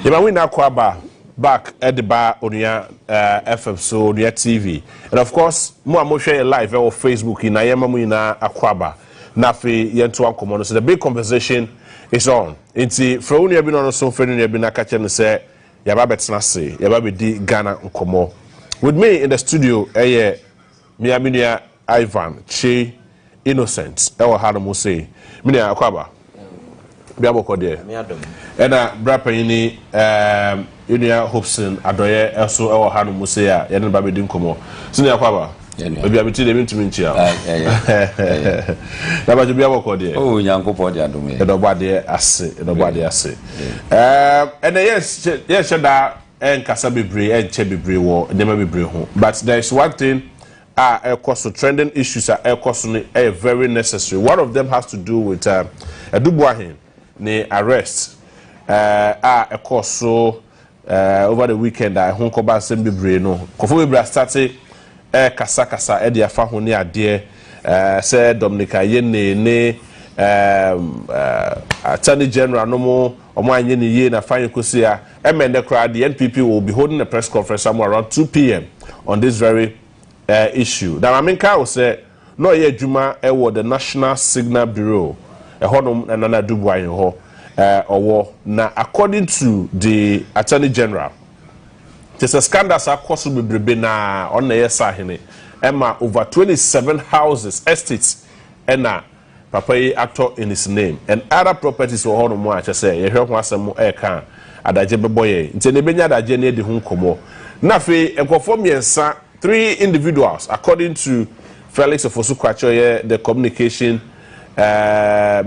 You might win Aquaba back at the bar on your FM so on your TV. And of course, more share live on Facebook in Ayamamuina Aquaba. Nafi Yentuan Common. So the big conversation is on. Inti for only been on so friend you been catching say Yababet Nasi, Yababi di Ghana Nkomo. With me in the studio, Miaminia Ivan, Che Innocent, Ewa Hanamu say, Minia Aquaba. Biaboko there. And Brapini, Hpeson Adorye, also Ewa Hanamu say, Yan Babi Dinkomo. Sinia Aquaba. Maybe I'm telling to me, Chia. That was a Biaboko there. Oh, young couple, they are doing it. Nobody assay, nobody assay. And yes, that and Kasabi Bri and Chebi Bri war, never be Bri home. But there is one thing. Air cost trending issues are air cost very necessary. One of them has to do with a Boahen, the arrest. Air cost so over the weekend. I home come back same be no. Kofu be started kasa e dia fa ho ne ade say Dominica Yene ne Attorney General no mo omo anye ne ye na fine kosia emende crowd. The NPP will be holding a press conference somewhere around 2 p.m. on this very issue. Now, I mean, Kyei said, no, yeah, Juma, the National Signal Bureau, a honum and another Dubai or now, according to the Attorney General, there's a scandal across the Bribina on the Sahine, Emma over 27 houses, estates, and Papa actor in his name, and other properties for honum, I say, you hear what some air can at the Jebboye, into the Benya that Jenny de Hunkomo. Nafi, and conform yensa. 3 individuals, according to Felix Ofosu-Kwakye, the communication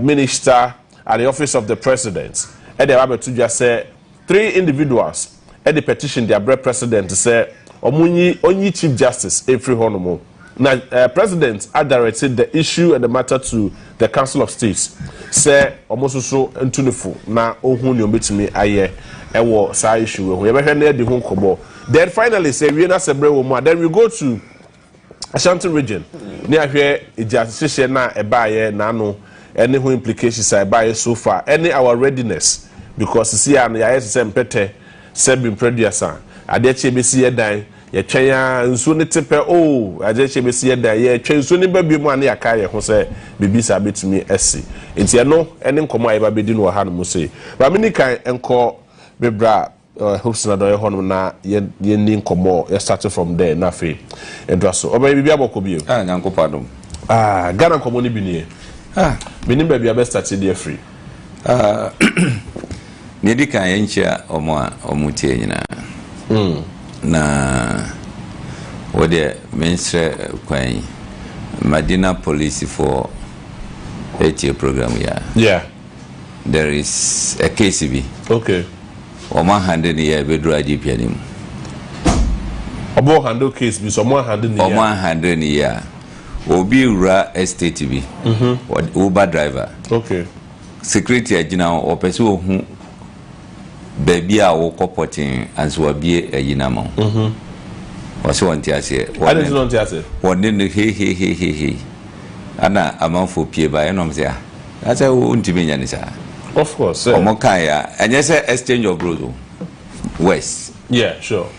minister at the office of the president, and they have to just say 3 individuals at the petition their bread president to say only Chief Justice April Honomo. Now, President had directed the issue and the matter to the Council of States. Say almost so entunifu na ohun yo betimi aye ewo sa issue we be near the home kobo. Then finally say we na sebre wo mu. Then we go to Ashanti Region. Near here ijasise na ebaye na no any who implications ebaye so far. Any our readiness because see am ya yes sempete sebim producer. Adeche be see dan ye twen nso ne tepe oh adeche be see dan ye twen nso ne babi mu ane akaye ho se bibisa betumi esi. Enti no ene nkomo aye ba bedi no ha no mo say. Ba mini kan enko bebra Hpeson Adorye hono na ye ni nkomo ye start from there na fe endraso oba bibi aboko bio nyankopadom Ghana nkomo ni binie binim ba bia be start dey free ne di kan enchia omutie nyina na wode mensre kwan Madina police for HA program yeah there is a KCB okay Oma handle the bedroom IGP anim. Obo handle case be someone handle the Oma handle the year. Obi ura estate be. Uber driver. Okay. Security agina or person who baby a wo kopotin anso abi agina mo. What's one tia say? I didn't know tia say. One the he. Ana amanfo pie ba enom say. That's a untimi nya ni sa. Of course. Omokaya, and yes, exchange of growth west. Yeah, sure.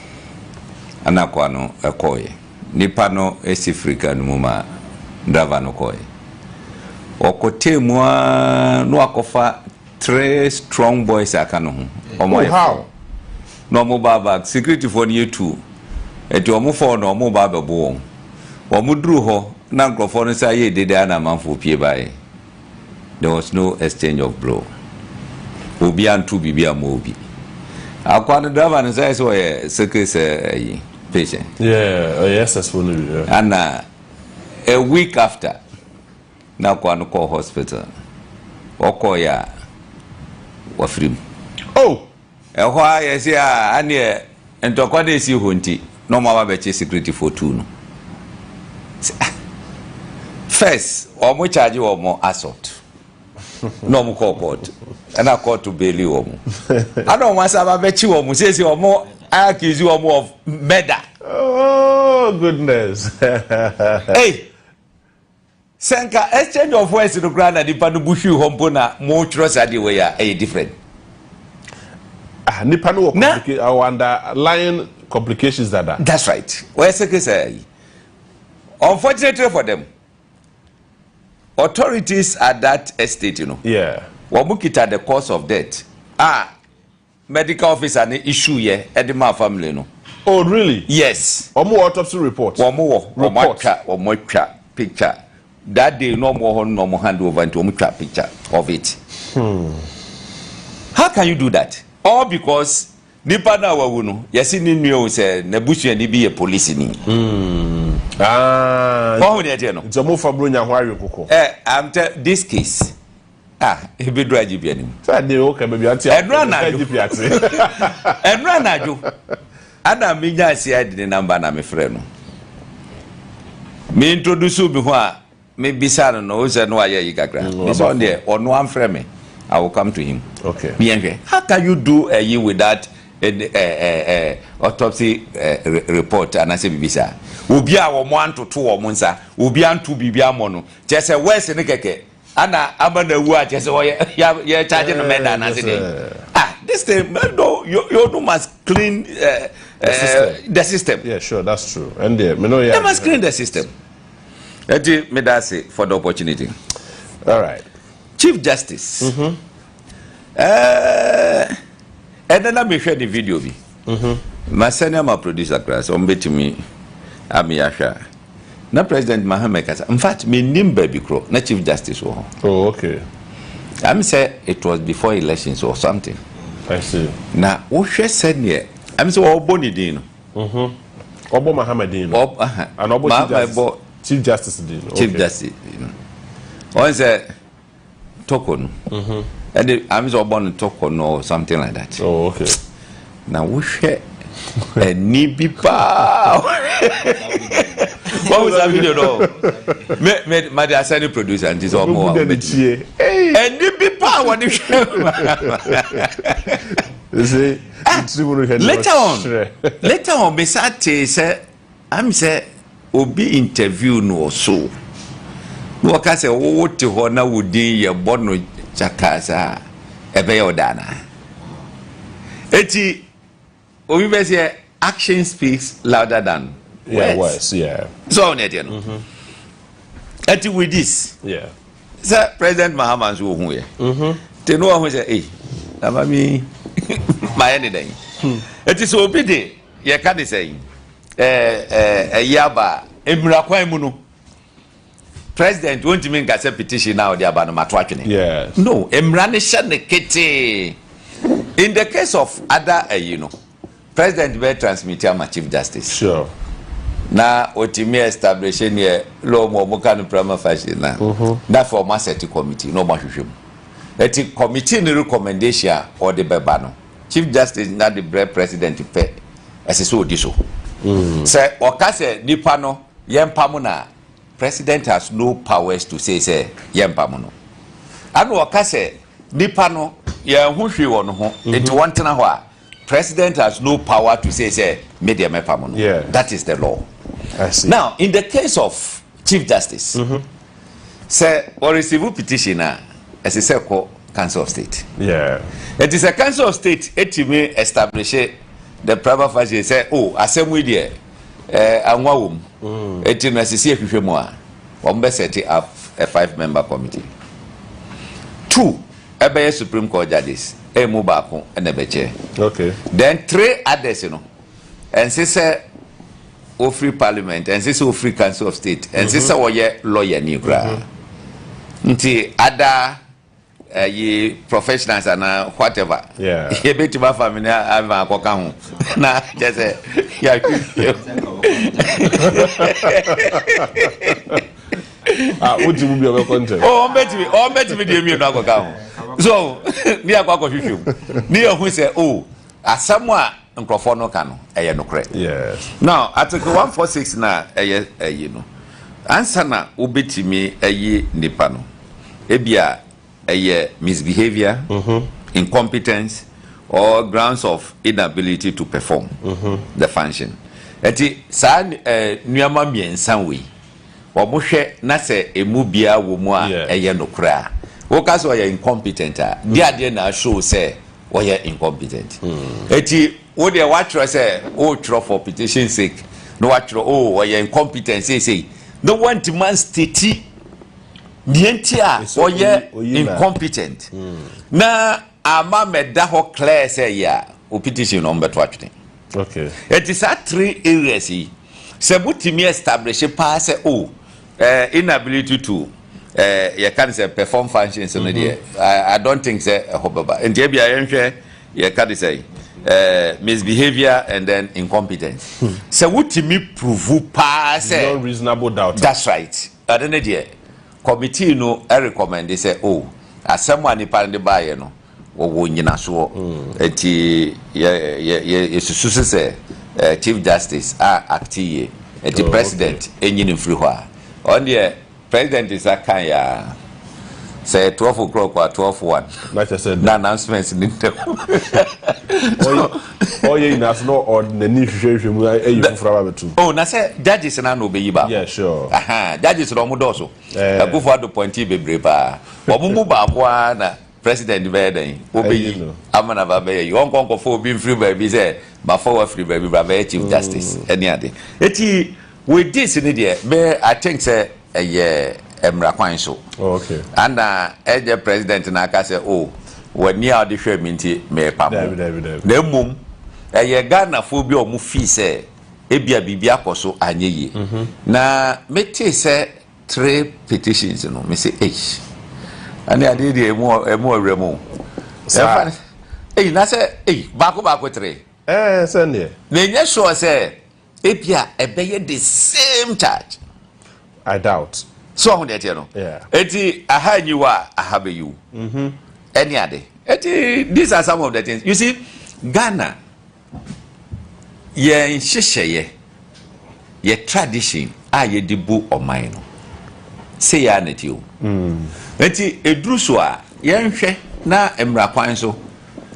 Anakwano a koi. Nipano esifrika numa dravano koi. Okote mwa no akofa 3 strong boys akano. Oh, how? No mo baba security for you too. Eti omo for no mo baba bo. Omo dru ho na nkrofo no say ye dede ana manfo pie bae. There was no exchange of blow. Obi antu bibia mobi. Akwana driver and say so secret patient. Yeah, yes, that's funny. Yeah. And a week after, na kwano call hospital. Oko ya wafrim. Oh, why yes ya ane entokwa de si honti. No ma ba beche security for 2 no. First, omo charge omo assault. No more court, and I call to bail you. I don't want to have a bet you almost says you more accuse you of murder. Oh, goodness. Hey, Senka, exchange of words to the ground and the Panubushu Hompona, more trust at the way are different. nipa no complicate our underlying complications that. That's right. Where say unfortunately for them, authorities at that estate, you know. Yeah. Wabukita the cause of death. Medical officer an issue here at the family, no. Oh, really? Yes. Omo autopsy report. Omo picture. That day no more hand over into omo picture of it. How can you do that? All because nipa na wawu no yesi ni nwe say na busu ani bi ye police ni. How dey tell no? It's omo fabro nya ho awekoko. I'm this case. Ebe do ajibi anim. So dey o ka baby anti. Enra na jo. Ada me nya ase ade the number na me frɛ no. Me introduce me ho a me bisa no o say no aye yi kakra. Me say on there Onua frɛ me. I will come to him. Okay. How can you do a year with that autopsy report? And I say, Bibisa, Ubia or 1 to 2 or Monsa, Ubian to Bibia Mono, just a West in the Keke, Anna Abanda Wua, just you're charging a man. And I say, this thing, no, you must clean the system. Yeah, sure, that's true. And you must clean the system. Let me say for the opportunity. All right. Chief Justice. And then I may share the video. My senior my producer class on bet me Amiyasha. Na President Mohammed Kasa. In fact, me name baby crow, na Chief Justice. Oh, okay. I'm say it was before elections or something. I see. Now, what she said here, I'm so Oboni Dino. Obo Mohammed Dino. And Obo Chief Justice Dino. Chief Justice. One said token. And I'm so born token or something like that. Oh, okay. Now we share a nibi pow. What was that video? No, my Asani producer and this all more. And nibi pow. What you say? Later on, Besate said, I'm say, Obi interview no so. No, I say, what to honor would be your bono chakasa, ebe odana. Eti, we say action speaks louder than words. Yeah. So on it, you know. Eti with this, yeah. Sir President Mahaman's who here. They know who say, hey, Namami, my anything. It is so pity. You can't say, Yaba, Emrakwaimunu. President won't mean a petition now, they are about matwatching. Yeah. No, Emranishan Kete. In the case of other, President will transmit my Chief Justice. Sure. Now, Otimi establishing here, low Mokan Prima Fashion now. That for my setting committee, no more. Let it committee the recommendation or the Babano. Chief Justice not the bread president to pay as a so diso. Say, Okase, Nipano, Yampamuna. President has no powers to say Yampamono. And Okase, Nipano, Yahushi on home, it's one thing. President has no power to say media mepamono. Yeah. That is the law. I see. Now, in the case of Chief Justice, say or receive petition as a circle Council of State. Yeah. It is a Council of State. It may establish the private fashion say, oh, assembly there. Anwa it is necessary to more. One set up a 5-member committee. 2 a Supreme Court judges. Mubako and Nebeche. Okay. Then 3 others, and say, free Parliament, and say, free Council of State, and say, lawyer Nigra. Nti other ye professionals and whatever. Yeah. He bet to my family. I'm a cocaine. Nah, just say, what do you be about content? Oh, bet me, dear me, not cocaine. So, near Quaco, near who say, oh, as someone and Crofono cano, a no credit. Yes. Now, Article 146 na, answer na, ubiti me a ye nipano. Ebia a ye misbehavior, incompetence, or grounds of inability to perform the function. Eti, sa nyama mien sanwe. Wabushe na se emubia wumwa a ye no credit. Wokas were incompetent. Dia na show say ɔyɛ incompetent eti wo de watchro say o tro for petition sake no watchro ɔyɛ incompetent say no want man state dientia ɔyɛ incompetent na ama meda ho clear say ya o petition no mbeto atwene okay it is at 3 areas yi se butimi establish pa say inability to you can say perform functions in the I don't think say hobaba and there be a you can say misbehavior and then incompetence so what me prove pa say no reasonable doubt that's right I don't know committee no I recommend they say asem ani pa de baye no wo nyina so enti ye susu say chief justice actie enti president enyini free ho on the president is a kind say 12 o'clock or 12:01. Like I said, no announcements in them. Oh, yeah, that's not on the new situation. Oh, na say judges na no be ba. Yeah, sure. Judges no mo doso. I go for the point be breba. Omumu ba kwa na president be den. Obeyi amana ba be yi. Won kon for be free baby say ba for free baby ba be chief justice any ade. Eti with this in there me I think say emra kwan so. Okay. And the president na ka say when you are the show minti me pam. Na mum Ghana fo bi o mu fi say ebia bibia koso anyeyi. Na me te say 3 petitions no me say and I did emu awremo. Na say bako 3. Send here. Na nya sure say ebia ebeye the same charge. I doubt. So on that, you know. Yeah. Eti aha you are have you. Any other. Eti these are some of the things. You see, Ghana, ye shisheye, ye tradition, ye dibu or mine. Say ya net you. Eti edruswa, ye nhwe na emra kwan so.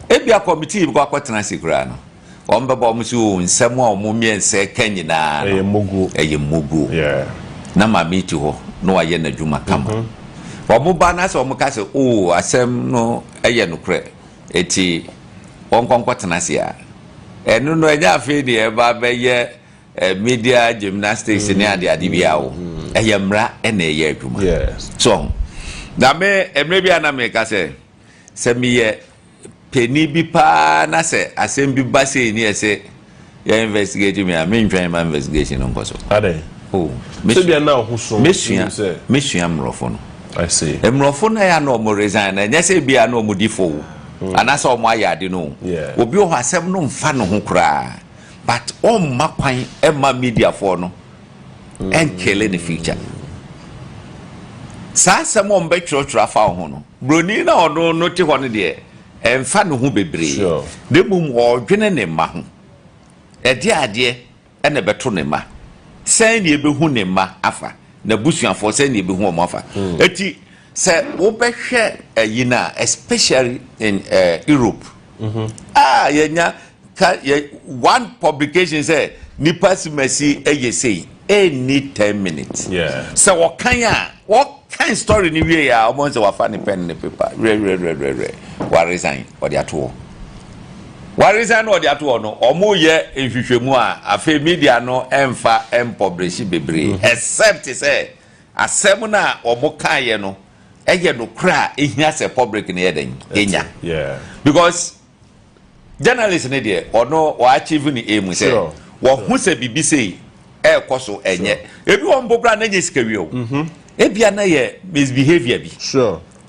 Ebi a committee bi kwa kwatena sikra no. Ombe ba omusi o nsem a omumie nse kanyina no. Eye mugu. Yeah. Na ma meet ho no aye na dwuma kama omo ba na se omo ka se asem no eye no kre eti onkonkotena se a enu no enya afi de e ba be ye media gymnastics ni ade bia wo eye mra e na eye adwuma yes so na me emre bia na me ka se me ye peni bi pa na se asem bi ba se ni e se ye investigate me a me ntwan ma investigation nko so ade Mesua mrofo. I see. Mrofo na ya no mo resign na nya se bia no mo difo. Anasa o mo ayade no. Obi o asem no mfa no ho kra. But o makwan e ma media for no. Enkele the future. Sa asem o mbe twotwra fa ho no. Broni na ono no ti ho ne de emfa no ho bebre. De mum o dwene ne ma ho. E de ade e na beto ne ma. Send ye be hu ne ma afa na busuafo send ye be hu omo afa eti se wo be hwe yina especially in Europe yenya one publication say nipa simasi say any 10 minutes so what kind story ni we ya omo se wa fa ne pen ne paper wa resign or the ato what reason or the ato no omo ye nhwehwemu a afa media no emfa publish bebre except say asem na omo kan ye no eye no kra ehia se public na ye den enya because journalists ne there ono o achieve ni aim say wo hu se bibi say koso enye ebi won bobra na nye sika wi o ebia na ye misbehavior bi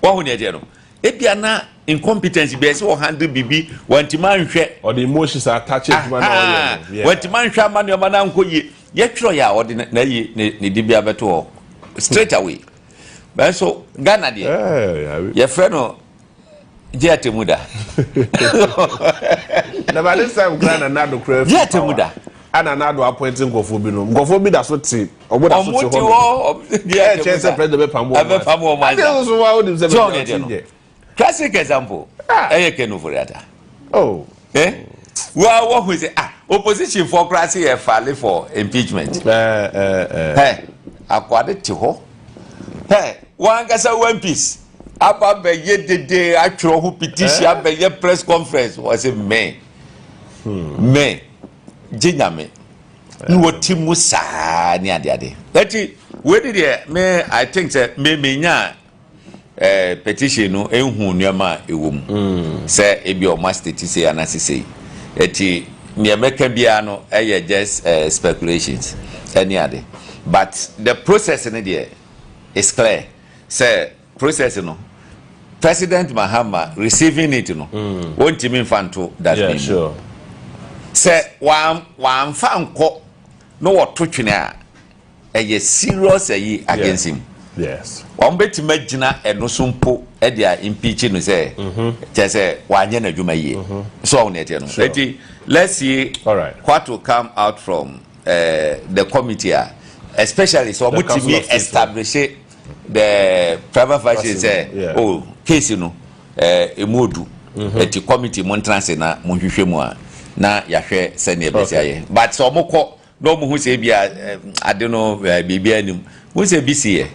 wo hu ne there no ebia na incompetence be say handle bibi wantima nhwe or the emotions are attached to man wantima nhwe amane ma na nkoye ye twro ya odi na yi ne dibia beto straight away but so Ghana there your friend no Jetemuda na ba this time Ghana na do craft Jetemuda ana na do appointing gofo bi no gofo bi da so ti obo da so ti ho yeah chance president be pamo ma so wa o dim se classic example kenu foriata wa who say opposition for classic e file for impeachment akwade ti ho one gasa one piece aba be ye dede atworo ho petition be ye press conference was a me jinyame ni woti mu saa ni ade that we did me I think say me nya petition no enhu nuama ewom say ebi o ma state say anasese eti me meka bia no just speculations any ade but the process in there is clear say process no President Mahama receiving it no won't mean fanto that yeah, sure say one fanko no what twetwene a serious against him yes one bet imagine no sumpo e dia impeach no say say wanye na dwuma ye so on it no let's see all right what will come out from the committee especially so much me establish the private fashion say oh case no emodu at the committee montranse na monhwehwe mu a na yahwe se na ebesia but so moko no mu hu se bia ade no bibia anim hu se bc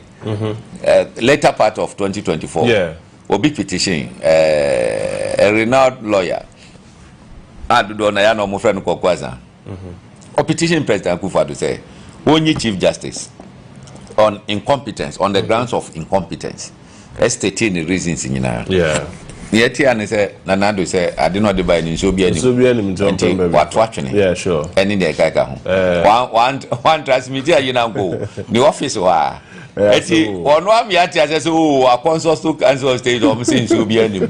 later part of 2024 yeah obi petition a renowned lawyer adudo na ya no mo friend Kokwaza a petition President Akufo-Addo say only Chief Justice on incompetence on the grounds of incompetence stating the reasons in yeah yet and say Nanado say I did not buy any so be any what watching yeah sure any day kaka one transmit here you now go the office wa eti Onua mi ati ase so a consult to cancel stage of sin so be any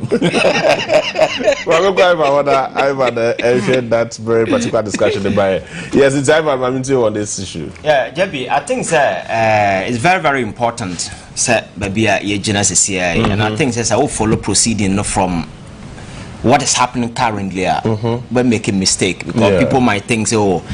well go Ivan that very particular discussion by yes it's Ivan on this issue yeah JB I think it's very very important say baby ye genesis here and I think says I will follow proceeding from what is happening currently when making mistake because people might think so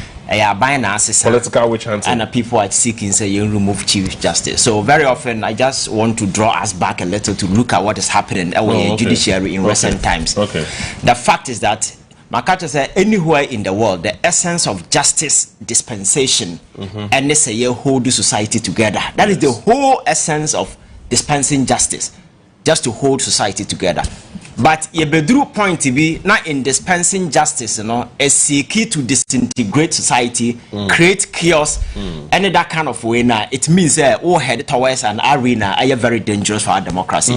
political witch hunting and people are seeking say you remove Chief Justice. So very often I just want to draw us back a little to look at what is happening in Judiciary in recent times. The fact is that Makata said anywhere in the world the essence of justice dispensation and they say you hold the society together. That is the whole essence of dispensing justice, just to hold society together. But ye bedru point to be not in dispensing justice, you know, is key to disintegrate society, create chaos, and that kind of way. Now it means all head towards an arena are very dangerous for our democracy.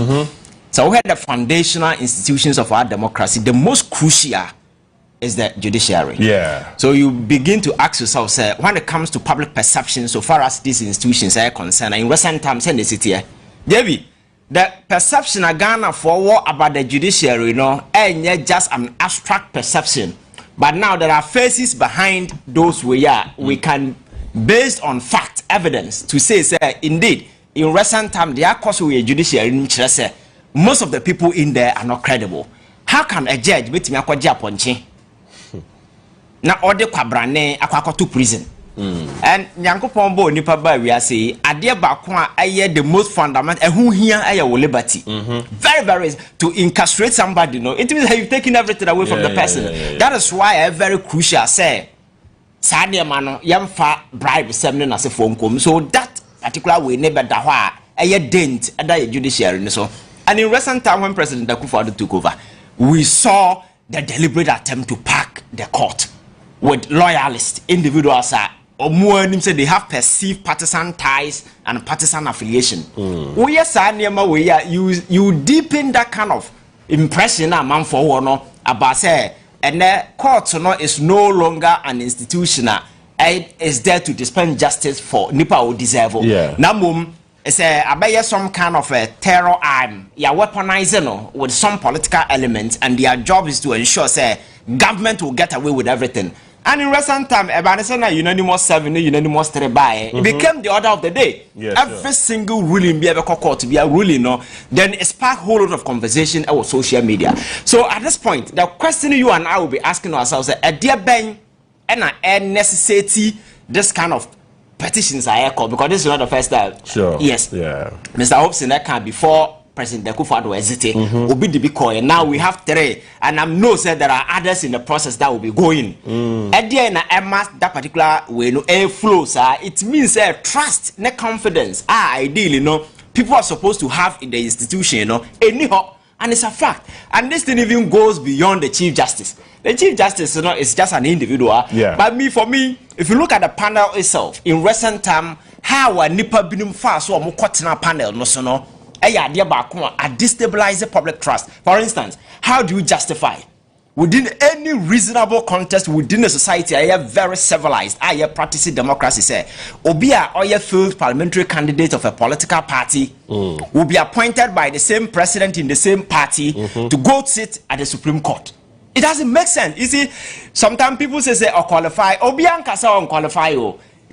So we had the foundational institutions of our democracy. The most crucial is the judiciary. Yeah. So you begin to ask yourself, say, when it comes to public perception, so far as these institutions are concerned, in recent times, in the city, Debbie. The perception of Ghana for what about the judiciary, you know, ain't just an abstract perception. But now there are faces behind those we can, based on fact, evidence, to say, indeed, in recent time, the course we judiciary, most of the people in there are not credible. How can a judge beat me a now order kwabrane akwako to prison? And Yankopon bo nipa ba we are say ade ba ko a the most fundamental who here liberty. Very very to incarcerate somebody, no, it means you've taken everything away from the person. That is why very crucial say Sadia mano yamfa bribe seminar as a phone come. So that particular way never da hwa dent at the judiciary so. And in recent time when President Akufo-Addo took over, we saw the deliberate attempt to pack the court with loyalist individuals Otumfo said they have perceived partisan ties and partisan affiliation. We are you deepen that kind of impression man for one about say and the court is no longer an institution. It is there to dispense justice for Nipa who deserve. Namum is some kind of a terror arm. You are weaponizing with some political elements, and their job is to ensure say government will get away with everything. And in recent time, unanimous 7, unanimous 3 by it became the order of the day. Every single ruling be ever court to be a ruling, no, then it sparked a whole lot of conversation over social media. So at this point, the question you and I will be asking ourselves is, dear Ben, and I necessity this kind of petitions I echo because this is not the first time. Sure. Yes. Yeah. Mr. Hpeson Adorye before President Akufo-Addo exited, Obi the Bitcoin. Now we have 3, and I know said there are others in the process that will be going. At the end, that particular way, no air flows. It means trust, no confidence. Ideally, people are supposed to have in the institution, you know, anyhow. And it's a fact. And this thing even goes beyond the Chief Justice. The Chief Justice, you know, is just an individual. Yeah. But for me, if you look at the panel itself, in recent time, how a nipa binum fast or mukotna panel no so no, a destabilize the public trust. For instance, how do you justify within any reasonable context within a society, I have very civilized, I have practicing democracy, say, Obia or a field parliamentary candidate of a political party will be appointed by the same president in the same party to go sit at the Supreme Court. It doesn't make sense. You see, sometimes people say or qualify, Obia and Kasa unqualify.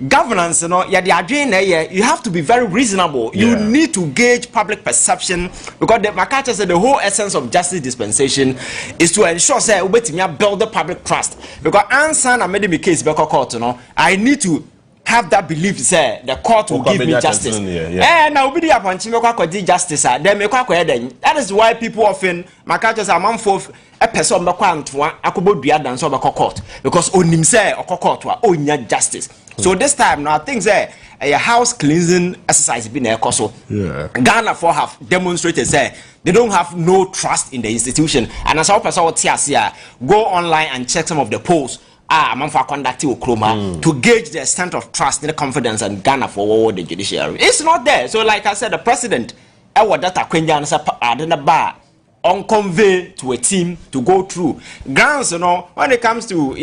Governance, you know, you have to be very reasonable. You need to gauge public perception, because the Makata said the whole essence of justice dispensation is to ensure say we build the public trust. Because answer I made me case because court, you know, I need to have that belief say the court will give me justice. And now be the appointment justice. Then make that is why people often Makata say man for a person akobo dua dan so court, because onim say court onya justice. So this time now, I think that a house cleansing exercise been a coso. Ghana for have demonstrated say they don't have no trust in the institution. And as our person go online and check some of the polls. I'm for conducting Okroma to gauge the extent of trust and the confidence in Ghana for the judiciary. It's not there. So, like I said, the president, our data Quenjan bar on convey to a team to go through grounds. You know, when it comes to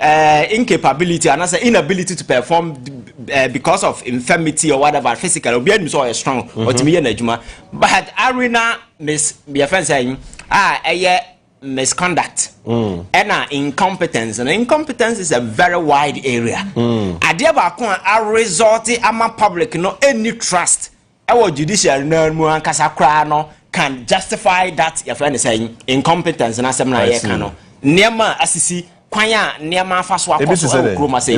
incapability and as inability to perform because of infirmity or whatever, physical or so strong but arena misconduct and incompetence, and incompetence is a very wide area. A result among public no any trust our judicial no can justify that your friend is saying incompetence and as Nema assisi kwanya niema faso akoso kroma say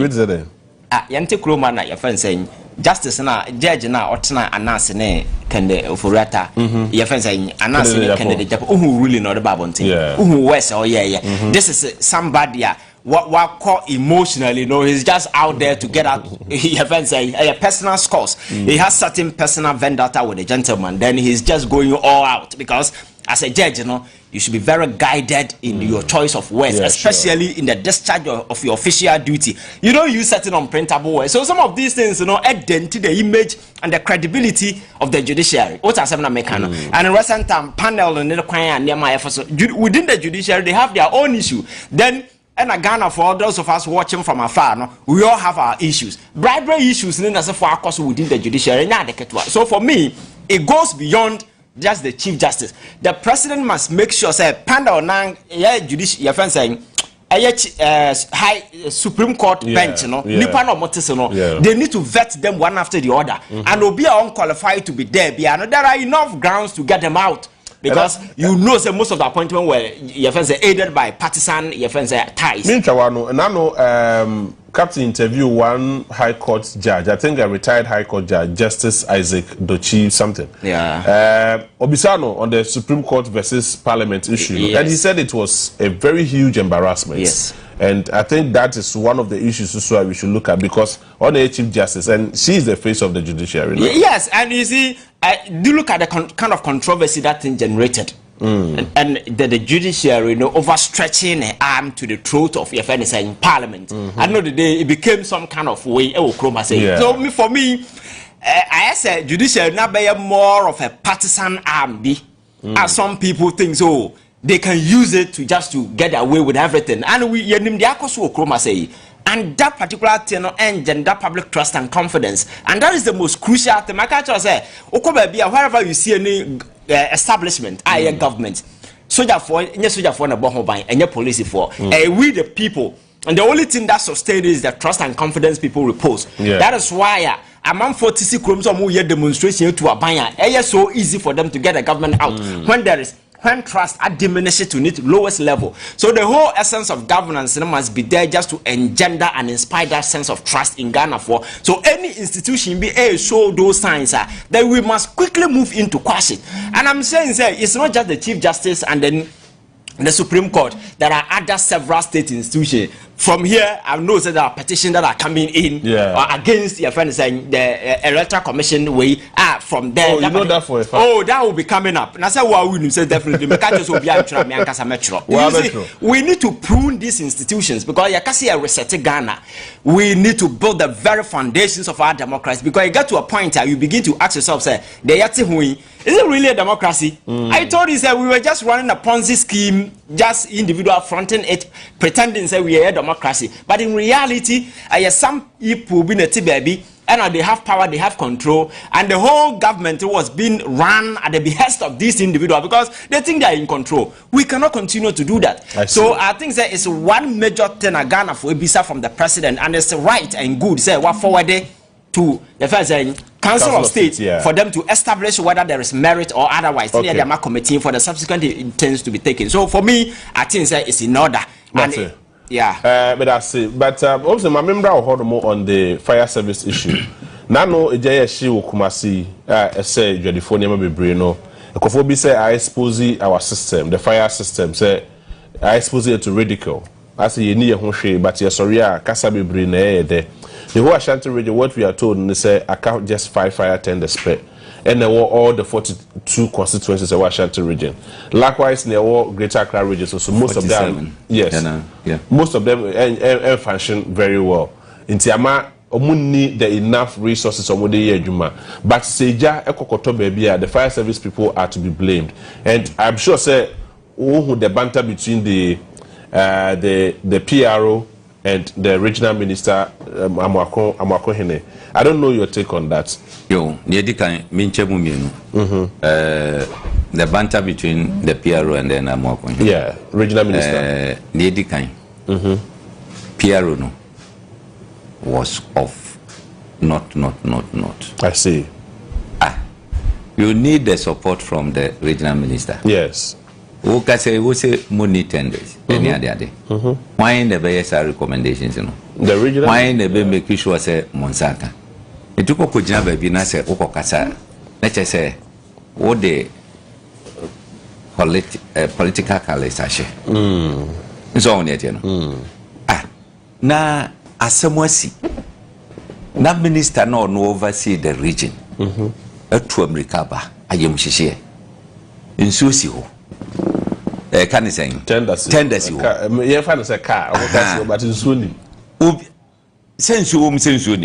yente kroma na your friend saying justice na judge na otena anase ne kende ofurata your friend saying anase ne kende de japo who really know the babontin who west oh yeah this is somebody what call emotionally, no, he's just out there to get out. He has a personal scores. He has certain personal vendetta with a gentleman. Then he's just going all out because as a judge, you know, you should be very guided in your choice of words, especially in the discharge of your official duty. You don't use certain unprintable words. So some of these things, you know, add to the image and the credibility of the judiciary. What's a seven American? And in recent time, panel and within the judiciary, they have their own issue. Then. And Ghana, for those of us watching from afar, no, we all have our issues. Bribery issues, for our course within the judiciary. So for me, it goes beyond just the Chief Justice. The president must make sure, say, Panda or Nang, judiciary, your friend saying, high Supreme Court bench, you know, they need to vet them one after the other, and will be unqualified to be there. There are enough grounds to get them out. Because you know that most of the appointments were your friends are aided by partisan your friends ties. And I know Captain interview one High Court judge, I think a retired High Court judge, Justice Isaac Dochi something. Obisano on the Supreme Court versus Parliament issue. And he said it was a very huge embarrassment. And I think that is one of the issues also we should look at, because on the Chief Justice, and she is the face of the judiciary. No? Yes, and you see, do look at the kind of controversy that thing generated. And the judiciary, you know, overstretching an arm to the throat of your friends in Parliament. I know the day it became some kind of way. So for me, I say judiciary now be more of a partisan arm, as some people think so. They can use it to just to get away with everything. And we and that particular thing engine that public trust and confidence. And that is the most crucial thing. I can't say, wherever you see any establishment, government, soldier for the Boahen and your police for we the people. And the only thing that sustains is the trust and confidence people repose. That is why among 40 crimes or more demonstration to a banner, it's so easy for them to get the government out when trust are diminished to its lowest level. So the whole essence of governance must be there just to engender and inspire that sense of trust in Ghana for. So any institution be show those signs that we must quickly move in to quash it. And I'm saying it's not just the Chief Justice and then the Supreme Court, there are other several state institutions. From here, I know that there are petitions that are coming in against your friend saying the Electoral Commission way. From there, you know that for a fact. Oh, that will be coming up. And I said, well, we say definitely. We need to prune these institutions because you can see a reset Ghana. We need to build the very foundations of our democracy because you get to a point where you begin to ask yourself, say, is it really a democracy? I told you that we were just running a Ponzi scheme, just individual fronting it, pretending that we are a democracy. But in reality, some people being a baby, and they have power, they have control, and the whole government was being run at the behest of these individuals because they think they are in control. We cannot continue to do that. So I think there is one major thing in Ghana for Ebisa from the president, and it's right and good. Say what forward to the first Council of State for them to establish whether there is merit or otherwise. Okay. They are committee for the subsequent intents to be taken. So for me, I think that it's in order. That's it. Yeah. But that's it. But also, my member will hold more on the fire service issue. Nano Ejaya Shi Kumasi, say Judicial be Brino. Kofobi say I expose our system, the fire system. Say I expose it to ridicule. I say you need a honshe, but you're sorry, Kasabi Brine there. The whole Ashanti region, what we are told, they say I count just 5 fire tenders per. And there were all the 42 constituencies of Ashanti region. Likewise, there were Greater Accra region. So most 47. Of them, yes, most of them function very well. In Tiama, need the enough resources on the year Juma. But Seja, Ekokoto baby, the fire service people are to be blamed. And I'm sure, say, the banter between the PRO and the regional minister Amwako Hene. I don't know your take on that. Yo, the banter between the PRO and then Amwako Hene. Yeah, regional minister. PRO no was off. Not. I see. You need the support from the regional minister. Yes. We say money tenders. Why the BSR recommendations? The regional. Why the make sure say Monsaka. It took a kujina baby na say Okokasa. Let's say what the political calculation. So on it, na asemwasi. Na minister no oversee the region. To America ba ayemshishie. Insusi ho. Can you say? Tenders you. You find a car, but in Sunni. Sense you,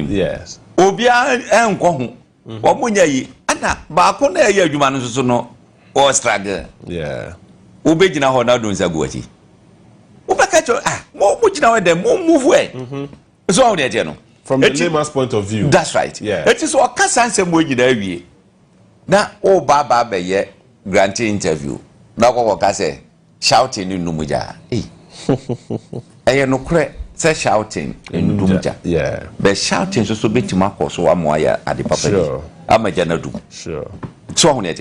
yes. Obia and Kohu, or Munya, Anna, Bakone, you man so no, or straggle. Yeah. Obejina Honadun Zaguati. Ubakacho, more Mujina, then more move way. So on the general. From the layman's point of view. That's right. Yeah. It is what Cassan some way you now, oh, Baba Baye, granting interview. Now, what I say. Shouting in Numuja. I no cre say shouting in Numuja. Yeah. But shouting so bit to Marcos so I'm at the papa. Sure. I'm a general. Sure. So on it.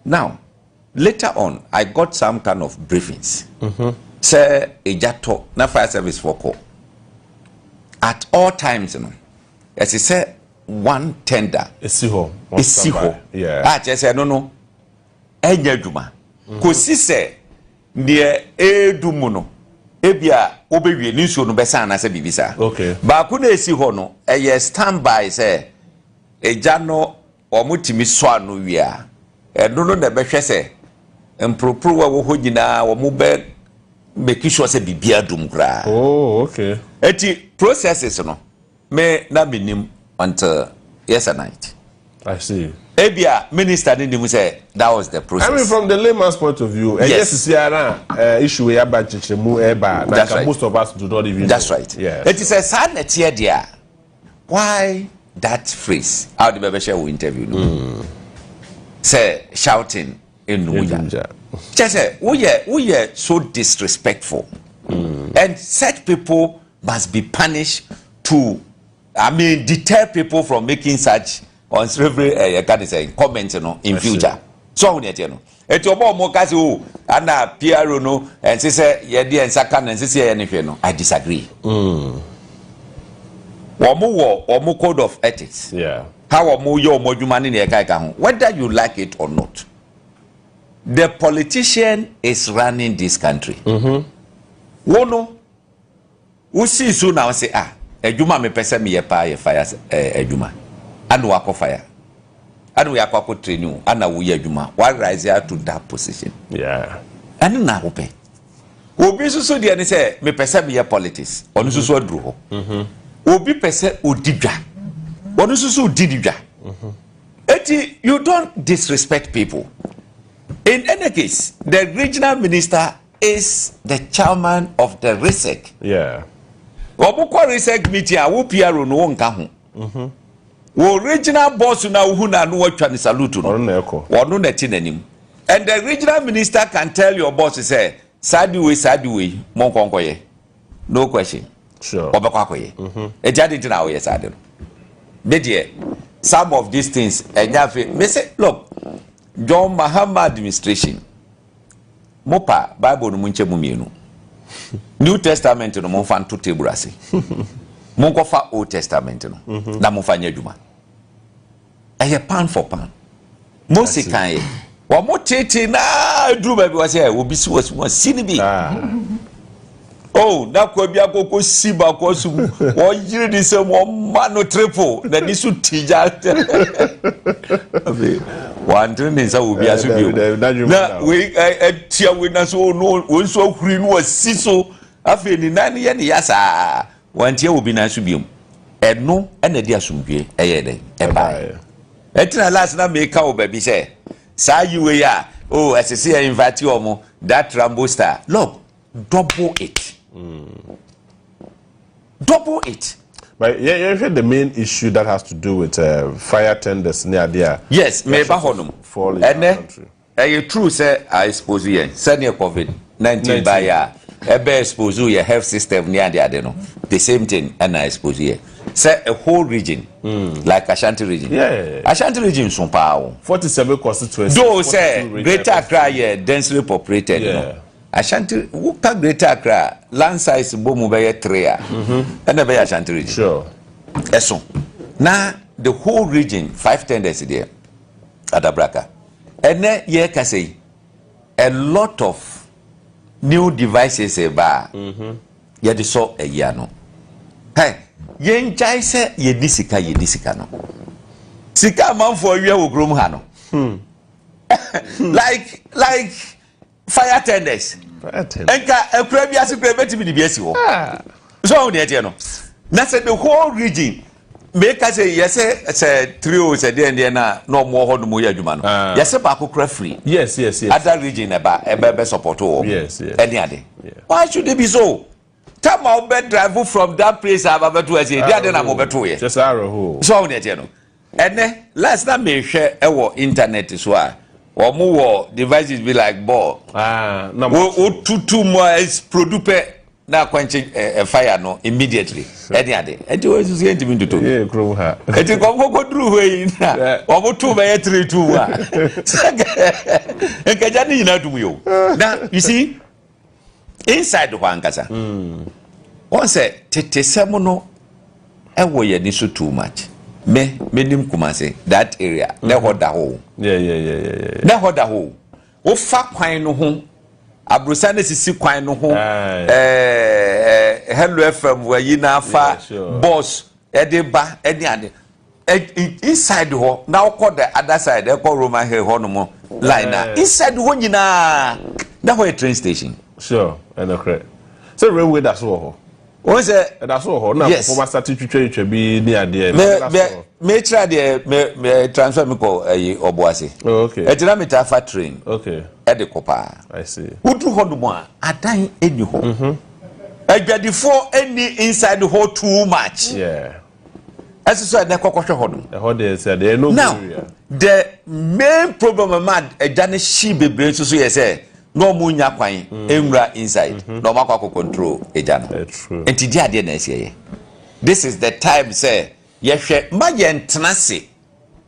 Now, later on, I got some kind of briefings. Say a jato na fire service for call. At all times, as he said, one tender. It's Siho. Yeah. I just said no. Enyaduma. Kosi say near Edumuno, Ebia, Obewi, Nisu, no Besana, say Bibisa. Okay. Bakune Sihono, a standby say, a Jano or Mutimi Swanu, we are. And no, the Besha say, and Propua Hojina or Mube, make sure say Bibia Dumgra. Oh, okay. Eti processes, no, may not be named until yesterday night. I see. Ebia minister didn't say that was the process. I mean, from the layman's point of view, yes, issue we have that's right. Most of us do not even. That's know. Right. Yeah. It is a sadness here, dear. Why that phrase? How the baby share interview? Say shouting in Nuja. Just say we are so disrespectful, and such people must be punished to, deter people from making such. On slavery, comments in future. So on it, it's your more Mokasu, and PRO no, and say, Yedi and Sakan and say anything. I disagree. Or more code of ethics. Yeah. How are more your Mojuman in the Kaikan, whether you like it or not. the politician is running this country. Wono usi so now say ejuma me pese me ye pa ye fire ejuma anu akọ fire anu we akọ training ana wo ye ejuma wa rise to that position. Yeah. Anu na wo pe obi so de ne say me pese me ye politics onu so aduru ho obi pese odidwa onu so odidwa eti you don't disrespect people. In any case, the regional minister is the chairman of the RISEC. Yeah. Obukwa RISEC meeting a wo PRO no nka ho. Wo regional boss na wo na no watwa ni salute no. Ono na ti nanim. And the regional minister can tell your boss say sadi way mon konkoye. No question. Sure. Obekwa koye. E jadi ti na wo ye sadi no. Dey some of these things enyafe me say look John Mahama administration mopa Bible no munche mumienu New Testament no mo fa nto table ase mo ko fa Old Testament no na mo fa nya adwuma eye pan for pan mo se kan ye wo mo tete na aduru ba bi wo se obi si wo sini bi oh na ko bi akoko si ba ko su wo yiri di se mo ma no triple na ni su tija abi one thing is obi asu bi na we tia we na so no won so huri no si so afi ni na ye ni yasa wan tia obi na asu bi eno na di asumdwe eye den e ba etina last na me ka oba bi se sa yiwe ya oh asese ya invite you omo that Rambo star look double it. Double it. But yeah, the main issue that has to do with fire tenders near there. Yes, me ba honum. And true say I suppose yeah. Send your COVID-19 by ya. Ebe expose your health system near there no. The same thing and I suppose yeah. Say a whole region like Ashanti region. Yeah. Ashanti region so power. 47 constituencies. Though say Greater Accra yeah densely populated no. Ashanti wuka Greater Accra land size bomu be 3 and be Ashanti region. Sure. Eso. Now the whole region 5 tenders there at Abraka. And then ye can say a lot of new devices ba. Ye de so a year no. Hey, ye njai se ye disika no. Sika man for you wo grom ha no. Like fire tenders. Enka ekura bi ase kura betimi di bi esi ho. So dey tie no. Na say the whole region make us say yes say trio say dey na no mo ho no mo ya adwuma no. Yes ba ko kura free. Yes. Other region ebe support ho. Yes. Any ade. Why should it be so? Come out be drive from that place ababeto say dey na mo beto ye. Just arrow. So dey tie no. Ene last na me hwe e wo internet so a omo devices be like ball. O tutu mo is produce na quench fire no immediately. Any ade. Enti o so enti mi to. Yeah, kro ha. Enti ko dru ho yi na. Omo tu be 3-2 a. Enkaja ni na dum yo. Now you see inside the Hankasa. One say tetesemo no e wo ye ni so too much. Me nim kumase that area na hoda ho Yeah. na hoda ho wo fa kwan no ho abrosa na sisi kwan no ho hello fm wayi na fa boss edeba eni ade inside ho na wo the other side e ko Roman here ho no mo line na inside ho nyina na ho a train station. Sure, and okay. So railway that's all. Wọ́n sẹ́ that's all. Now for master twitwe bi ni ade. Me try there me transfer me ko Obuasi. Oh, okay. E tira me ta fa train. Okay. E de kopa. I see. Wudu ho do mo adan eni ho. Adwadifo eni inside the hole too much. Yeah. Eso na kokoswe ho do. The hole there said there no area. The main problem man adane shi bebre so ye say no munya kwan enwura inside no makwa control ejano. True. Enti di ade na ese. This is the time say yehwe ma ye ntenase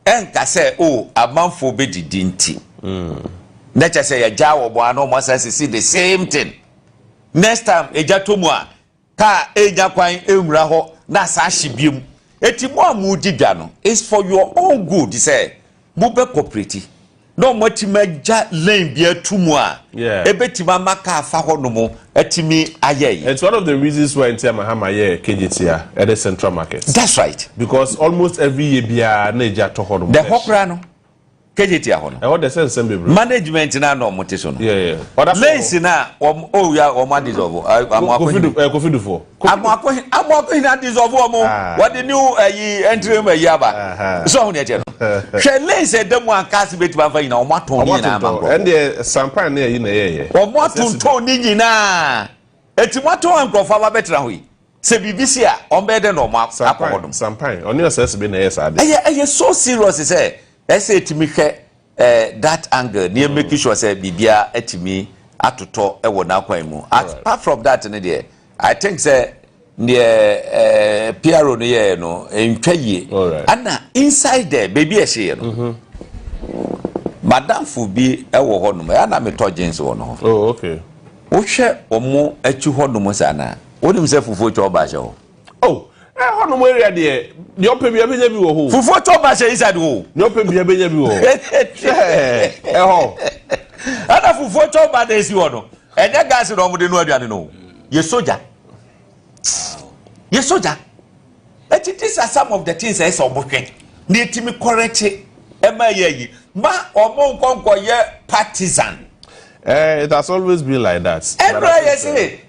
enka say oh amanfo be didi nti na cha say ya jawo bo ano mo say see the same thing next time eja tomu a ka eja kwan enwura ho na sa hibiem eti mo amudi bia no is for your own good say mo be cooperate no motimaja lane bia tumwa ebetima maka afa honomo etimi aye. It's one of the reasons why Intia Mahama ye KGTR at the central market. That's right. Because almost every year bia neja to honomo. The hokra no KGTR hono. I want the sense management na no moteso no. Yeah. Lane na oh ya o ma dissolve. Kofidufo. Amako na dissolve mo. What the new entry me yaba. So ho ne che no. She lane say dem wan cast betima fa ina o ma ton ni na ma. And the sampan na yi na ye. O ma ton ni nyina. Etimoto ankrofo ba betra ho yi. Se bibisi a on be de no ma akodum. Sampan. On your sense be na yes ade. Eye so serious say. I say to me, that angle near making sure say bibia etimi atoto e wona kwan apart from that I think say near PRO no ye no entwaye and inside there baby e she no madam fu bi e wo ho no na me to jeans wo no. Oh, okay. Wo hwe omo achu ho no mo sana wonim say fufu cho ba she ho. Oh, hono area there the open bia benya bi wo ho fufu to ba she inside wo the open bia benya bi wo ho ana fufu to ba dey si wo no enye gas no mo de no aduane no ye soldier these are some of the things I saw botwen na etimi correct e ma ye ma omo nkonko ye partisan. It has always been like that. Every you say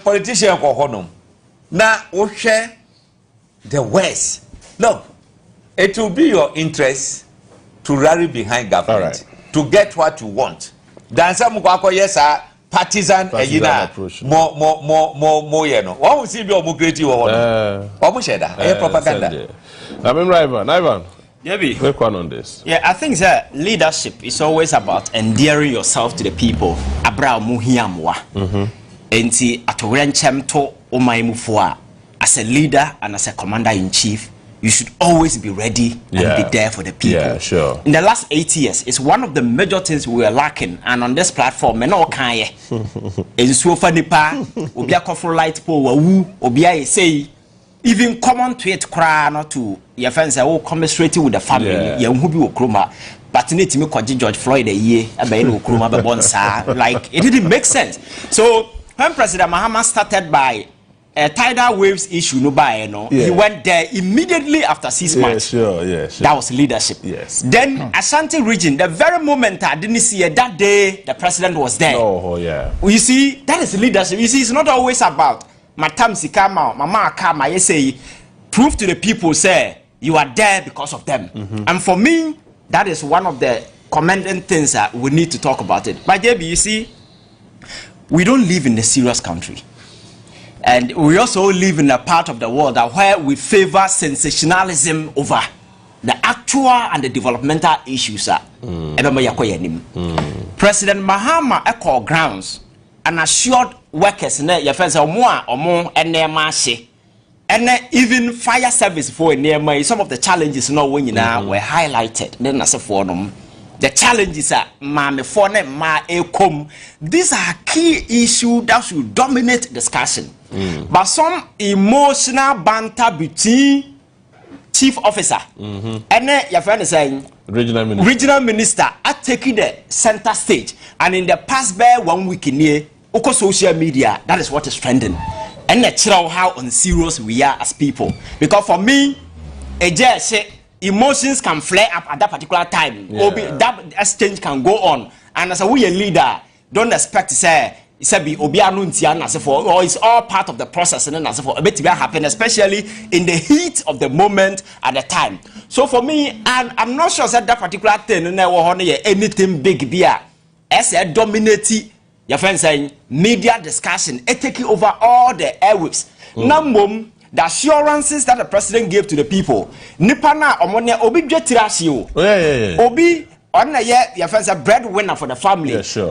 politician ko hono na wo hwe the West. Look, it will be your interest to rally behind government to get what you want. Dan some ko yes partisan approach. More you know. What we see be o creative wo no. Omo sheda propaganda. I'm Ivan. Yeah, be quick one on this. Yeah, I think that leadership is always about endearing yourself to the people. Abra muhiamwa. Enti atorenchem to omaimufua. As a leader and as a commander-in-chief, you should always be ready and be there for the people. Yeah, sure. In the last 8 years, it's one of the major things we are lacking. And on this platform, no kanye. In sofa nipa, obia kofro light po wawu, obia say even common to it cry not to your friends are all commiserating with the family. You who be okroma. But need to make George Floyd a year about okroma bonsa. Like it didn't make sense. So when President Mahama started by a tidal waves issue, he went there immediately after 6 months. Sure. That was leadership. Yes. Then Ashanti region, the very moment I didn't see it, that day the president was there. Oh yeah. You see, that is leadership. You see, it's not always about Matam Sikama, Mama Kama, you say, prove to the people, say, you are there because of them. And for me, that is one of the commending things that we need to talk about it. But JB, you see, we don't live in a serious country. And we also live in a part of the world that where we favor sensationalism over the actual and the developmental issues. President Mahama echo grounds and assured workers in your friends or more and even fire service for near some of the challenges were highlighted. Then as a forum, the challenges are these are key issues that should dominate discussion. But some emotional banter between chief officer and your friend is saying regional minister are taking the center stage. And in the past bare 1 week in here, social media, that is what is trending. And let's show how unserious we are as people. Because for me, emotions can flare up at that particular time. That exchange can go on. And as a leader, don't expect to say, or it's all part of the process and as for a bit to happen, especially in the heat of the moment at the time. So for me, I'm not sure that particular thing anything big beer as a dominating your friend saying media discussion, it taking over all the airwaves. Number the assurances that the president gave to the people. Nipana omonia obi dwetirasio. Obi on your friends a breadwinner for the family. Yeah, sure.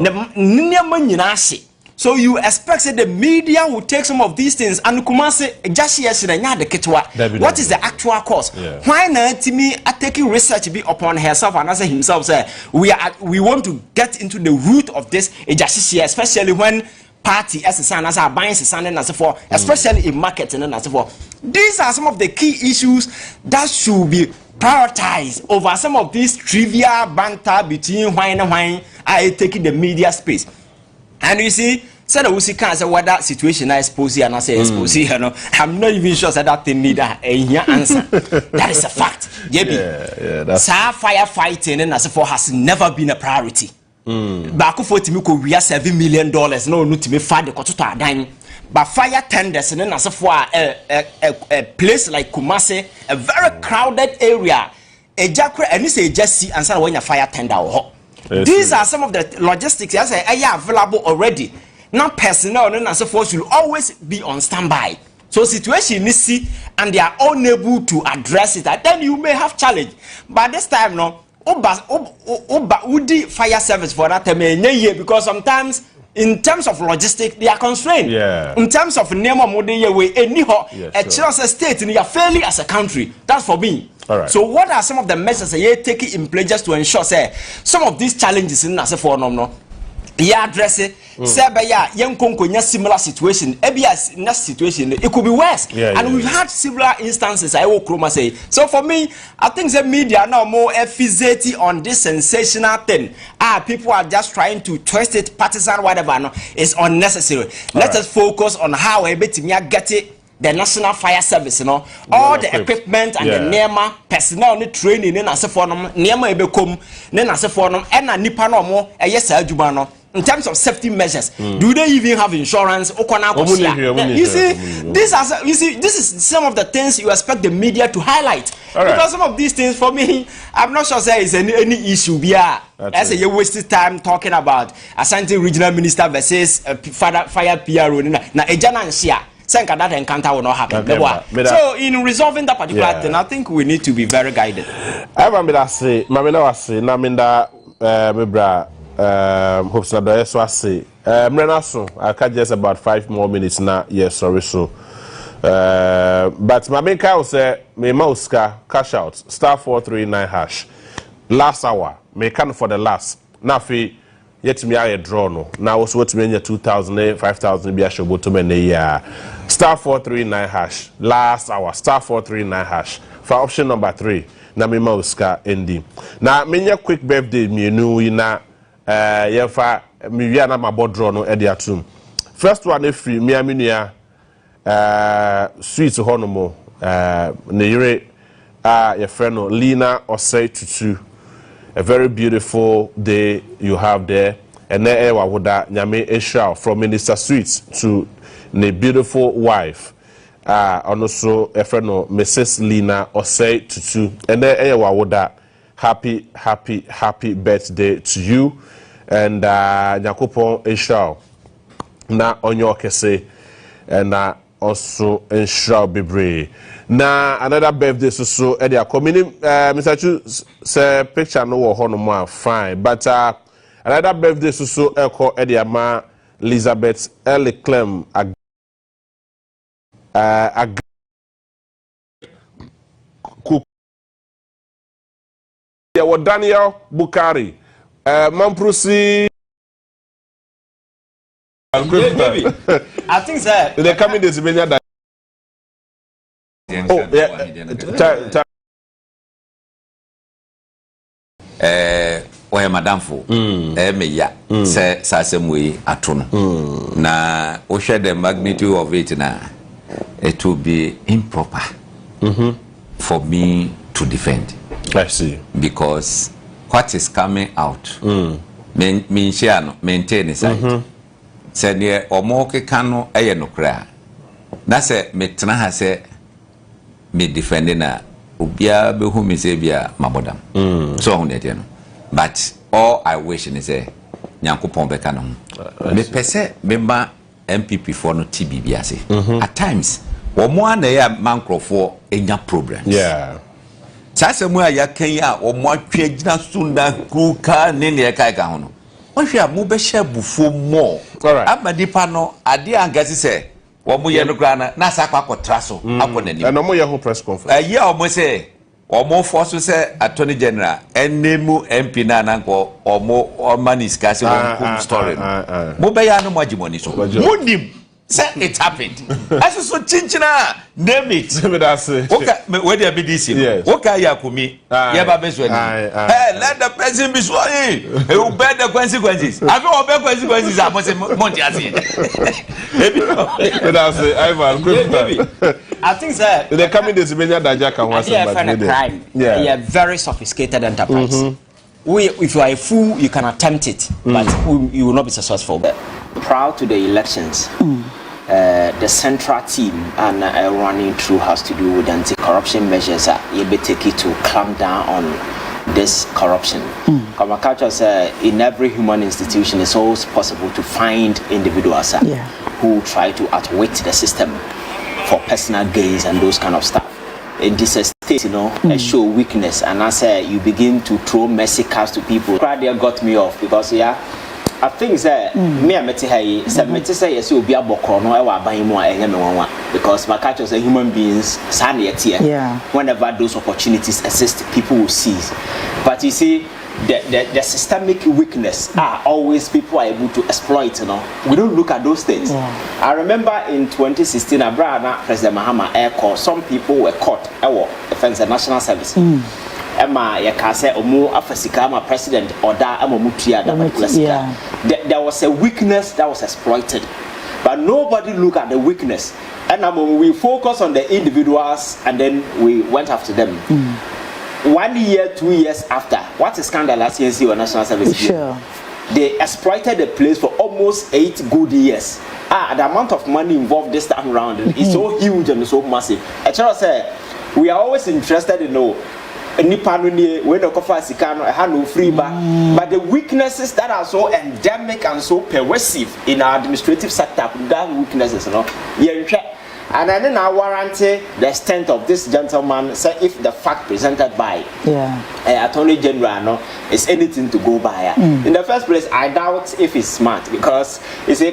So you expect that the media will take some of these things and kumase just what is the actual cause? Why not me taking research be upon herself and answer himself say we want to get into the root of this especially when party as a buying as for especially in marketing and as for these are some of the key issues that should be prioritize over some of these trivial banter between wine and wine are taking the media space. And you see, said we can't say what that situation I suppose here and I say expose here. No, I'm not even sure that thing need a answer. That is a fact. That's firefighting and as for has never been a priority. Back for Timiko, we are $7 million. No, not to be fired the Kotuta dime. But fire tenders and then as for a place like Kumasi, a very crowded area, a jackrabbit, and you say just see answer when a fire tender or these are some of the logistics I say are available already. Now personnel and so forth should always be on standby. So situation is see and they are unable to address it. And then you may have challenge. But this time no, Udi fire service for that time because sometimes in terms of logistics they are constrained. Yeah. In terms of Nemo Mode way anyhow a chance state in your fairly as a country. That's for me. All right. So what are some of the measures you taking in place just to ensure say some of these challenges in as for no address it say by young konkonya similar situation ABS next situation it could be worse we've had similar instances I will chroma say. So for me I think the media now more efficacy on this sensational thing people are just trying to twist it partisan whatever no it's unnecessary. Let us focus on how we get it the National Fire Service, all the equipment and the NEMA personnel training in as a form, NEMA become, then as a form, and a nipano yes, Jubano. In terms of safety measures, do they even have insurance? You see, this is some of the things you expect the media to highlight. Because some of these things, for me, I'm not sure there is any issue here. As you wasted time talking about Ashanti Regional Minister versus fire PRO. Now, Ejana and Shia. That encounter will not happen. So in resolving that particular thing, I think we need to be very guided. I say, Naminda Mebra Hpeson Adorye so I say Mrenaso, I can just about 5 more minutes now. Yes, sorry so. But my main cow say me mauska cash out *439#. Last hour, me can for the last. Nafi yet me I draw no. Now also what me 2,000 5,000 be a show to me year. *439#. Last hour *439#. For option number 3, na me mauska ending. Now me quick birthday me nu ina yefa me wi na mabɔ draw no e dia tum. First one if me aminua sweet honomo ne yire your friend Lina Osei Tutu. A very beautiful day you have there. And then Wawoda Nyame Eshao from Minister Sweets to the beautiful wife. And also a friend Mrs. Lina Osei Tutu. And then Wawoda happy birthday to you. And Nyakopon Eshao na onyo kese and also Eshao Bibre. Na another birthday so edia coming Mr. Chu say picture no ho no more fine but another birthday so echo edia ma Elizabeth Clem yeah Daniel Bukari Mamprusi I think that they coming this mania. Oh, yeah. Madamfo, me ya, say Sasemwe atono. Na we share the magnitude of it now. It will be improper for me to defend. I see. Because what is coming out, maintain his side. Say near Omoke Kano Ayanokra. That's a metna say. Me defending a ubia be who me say bia mabodam so on that but all I wish is say Nyankopon beka no me pese me ma MPP for no TB biase at times wo mo ana ya mankrofo enya problem sasa mu aya kan ya wo mo atwa gina sunda kruka ne ne kai ka ho no wo hwe a mo be hye bufo mo amadipa no ade angasi say Wamu yenu grana na sakwa kotraso hapo nani. And omo yeho press conference. Yeah, omo say omo force say Attorney General enemu MP na nanko omo omani skase on story. Mo be ya no magimoni so. Mundim Say it happened. As so chinchina, name it. That's it. Okay, where they be this? Yes. Okay, Yakumi. Yeah, hey, let the person be sworn. He will bear the consequences. I will bear consequences. I must say, Montiasi. That's it. Ivan, I think that they're coming this many Dajaka once a crime. Yeah, very sophisticated enterprise. If you are a fool, you can attempt it, but you will not be successful. Prior to the elections, the central team and running through has to do with anti-corruption measures. You be taken to clamp down on this corruption. Kamakacha says in every human institution, it's always possible to find individuals who try to outwit the system for personal gains and those kind of stuff. In this state, show weakness, and as you begin to throw messy cards to people. Crowd got me off because I think that me and Meti said Meti say yes, you'll be a bokrono. I will buy more and because my culture say human beings whenever those opportunities exist, people will seize. But you see, the systemic weakness are always people are able to exploit. We don't look at those things. I remember in 2016, President Mahama Aircore, some people were caught. Defense and National Service. Emma Yakase Omo Afasika, President or da Amomutia. There was a weakness that was exploited, but nobody looked at the weakness. And we focus on the individuals, and then we went after them. 1 year, 2 years after, what is scandalous CNC or National Service? Sure. They exploited the place for almost 8 good years. The amount of money involved this time around is so huge and so massive. I try to say, we are always interested in when the coffee sikano had no free but the weaknesses that are so endemic and so pervasive in our administrative sector, that weaknesses, and then I warranty the extent of this gentleman. Say if the fact presented by Attorney General is anything to go by. In the first place, I doubt if he's smart, because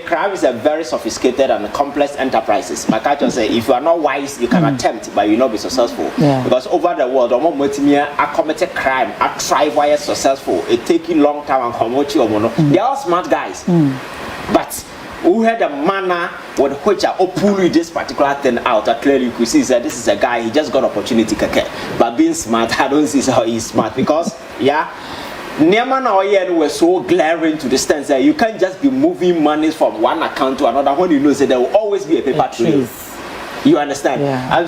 crime is a very sophisticated and complex enterprises. My culture say if you are not wise, you can attempt, but you will not be successful. Because over the world, I committed crime, I try why successful. It taking long time and promote you. They are all smart guys, but who had a manner with which I pull this particular thing out. Clearly you could see that this is a guy, he just got opportunity, but being smart, I don't see how he's smart, because Neman Oyen were so glaring to the stance that you can't just be moving money from one account to another when you know that there will always be a paper trail. You understand? And